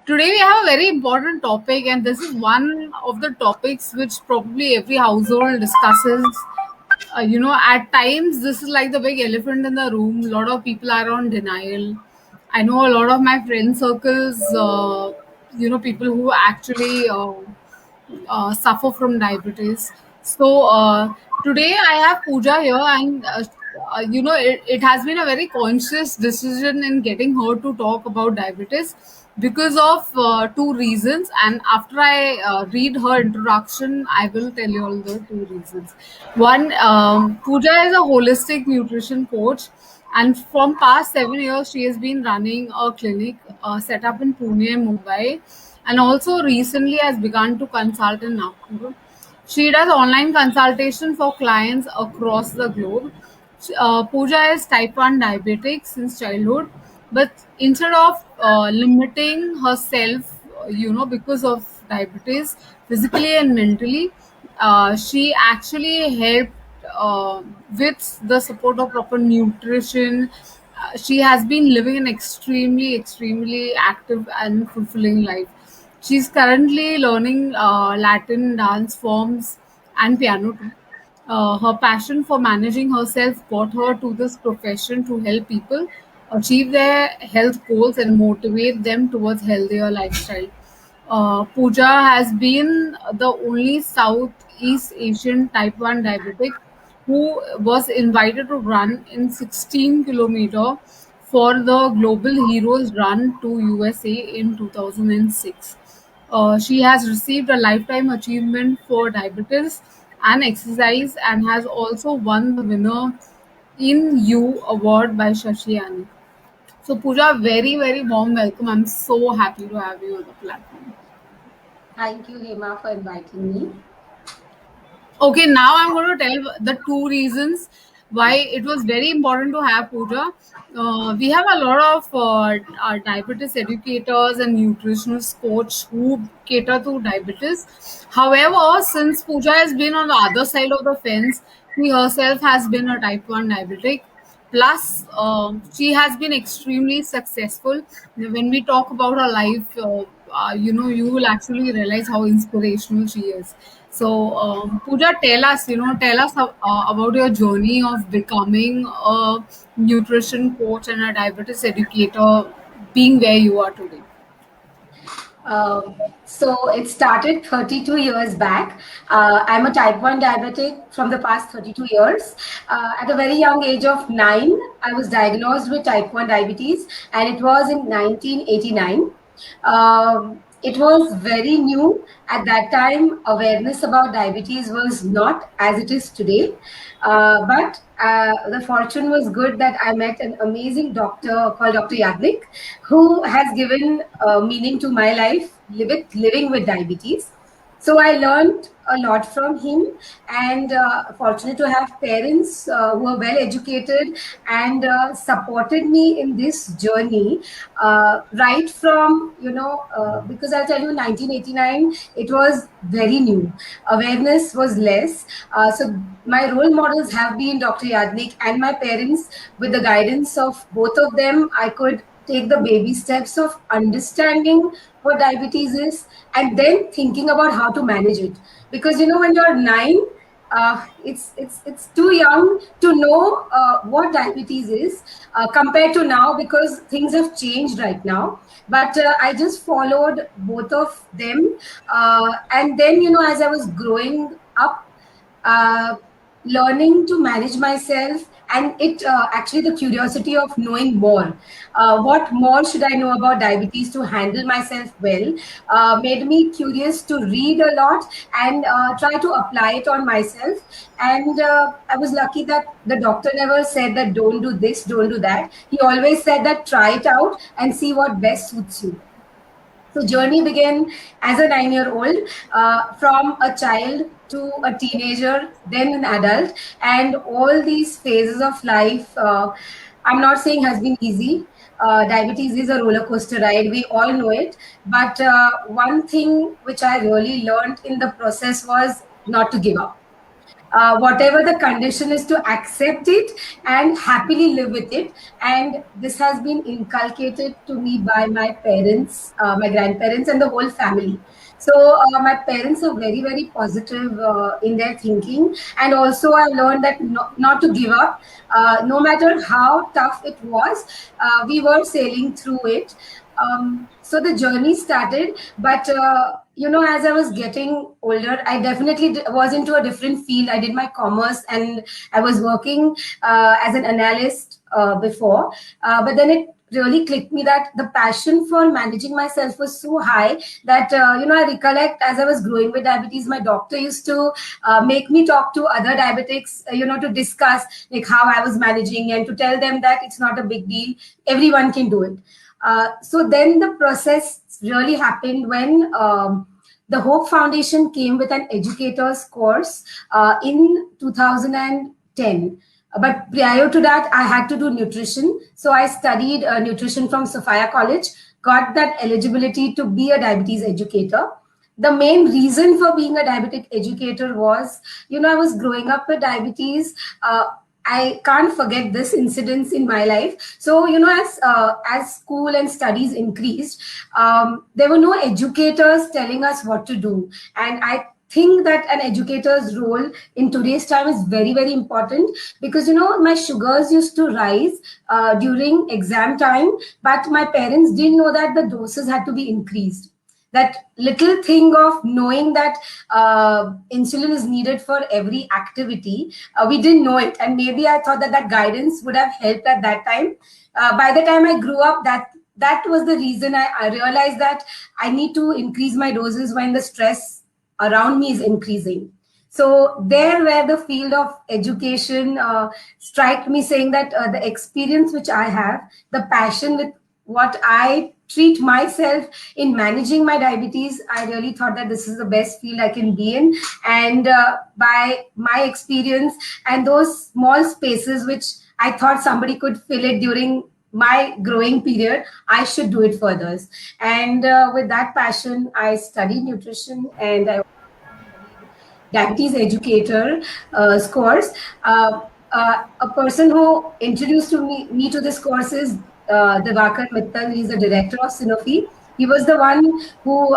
Today we have a very important topic, and this is one of the topics which probably every household discusses. At times this is like the big elephant in the room. A lot of people are on denial. I know a lot of my friend circles, people who actually suffer from diabetes. So today I have Pooja here, and it has been a very conscious decision in getting her to talk about diabetes because of two reasons. And after I read her introduction, I will tell you all the two reasons. One, Pooja is a holistic nutrition coach, and from past 7 years, she has been running a clinic set up in Pune and Mumbai, and also recently has begun to consult in Nagpur. She does online consultation for clients across the globe. Pooja is type 1 diabetic since childhood, but instead of limiting herself, because of diabetes, physically and mentally, she actually helped with the support of proper nutrition. She has been living an extremely active and fulfilling life. She's currently learning Latin dance forms and piano too. Her passion for managing herself got her to this profession to help people achieve their health goals and motivate them towards healthier lifestyle. Pooja has been the only Southeast Asian type 1 diabetic who was invited to run in 16 kilometer for the Global Heroes Run to USA in 2006. She has received a lifetime achievement for diabetes and exercise, and has also won the winner in You award by Shashiani. So Pooja, very warm welcome. I'm so happy to have you on the platform. Thank you, Hema, for inviting me. Okay, now I'm going to tell the two reasons why it was very important to have Pooja. We have a lot of diabetes educators and nutritionist coach who cater to diabetes. However, since Pooja has been on the other side of the fence, she herself has been a type 1 diabetic. Plus, she has been extremely successful. When we talk about her life, you will actually realize how inspirational she is. So, Pooja, tell us about your journey of becoming a nutrition coach and a diabetes educator, being where you are today. So it started 32 years back. I'm a type 1 diabetic from the past 32 years. At a very young age of 9, I was diagnosed with type 1 diabetes, and it was in 1989. It was very new at that time. Awareness about diabetes was not as it is today. But the fortune was good that I met an amazing doctor called Dr. Yadnik, who has given meaning to my life living with diabetes. So I learned a lot from him, and fortunate to have parents who are well educated and supported me in this journey right from because I'll tell you, 1989 it was very new. Awareness was less. So my role models have been Dr. Yadnik and my parents. With the guidance of both of them, I could take the baby steps of understanding what diabetes is and then thinking about how to manage it. Because when you're 9, it's too young to know what diabetes is compared to now, because things have changed right now. But I just followed both of them, and then as I was growing up, uh, learning to manage myself, and it actually the curiosity of knowing more. What more should I know about diabetes to handle myself well made me curious to read a lot and try to apply it on myself. And I was lucky that the doctor never said that don't do this, don't do that. He always said that try it out and see what best suits you. So journey began as a 9-year-old, from a child to a teenager, then an adult, and all these phases of life. I'm not saying has been easy. Diabetes is a roller coaster ride. We all know it. But one thing which I really learned in the process was not to give up. whatever the condition is, to accept it and happily live with it. And this has been inculcated to me by my parents, my grandparents, and the whole family. So my parents are very, very positive in their thinking. And also I learned that not to give up. No matter how tough it was, we were sailing through it. So the journey started, but as I was getting older, I definitely was into a different field. I did my commerce, and I was working as an analyst before. But then it really clicked me that the passion for managing myself was so high that I recollect, as I was growing with diabetes, my doctor used to make me talk to other diabetics, to discuss like how I was managing, and to tell them that it's not a big deal, everyone can do it. So then the process really happened when the Hope Foundation came with an educator's course in 2010. But prior to that, I had to do nutrition. So I studied nutrition from Sophia College, got that eligibility to be a diabetes educator. The main reason for being a diabetic educator was, I was growing up with diabetes. I can't forget this incidents in my life. So, as school and studies increased, there were no educators telling us what to do. And I think that an educator's role in today's time is very, very important, because my sugars used to rise during exam time, but my parents didn't know that the doses had to be increased. That little thing of knowing that insulin is needed for every activity, we didn't know it, and maybe I thought that that guidance would have helped at that time. By the time I grew up, that was the reason I realized that I need to increase my doses when the stress around me is increasing. So there where the field of education struck me, saying that the experience which I have, the passion with what I treat myself in managing my diabetes, I really thought that this is the best field I can be in. And by my experience and those small spaces which I thought somebody could fill it during my growing period, I should do it for others. And with that passion, I studied nutrition, and I diabetes educator course. A person who introduced me to this course is Divakar Mittal. He's the director of Sanofi. He was the one who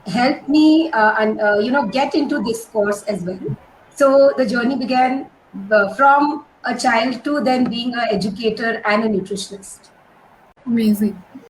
helped me and get into this course as well. So the journey began from a child to then being an educator and a nutritionist. Amazing.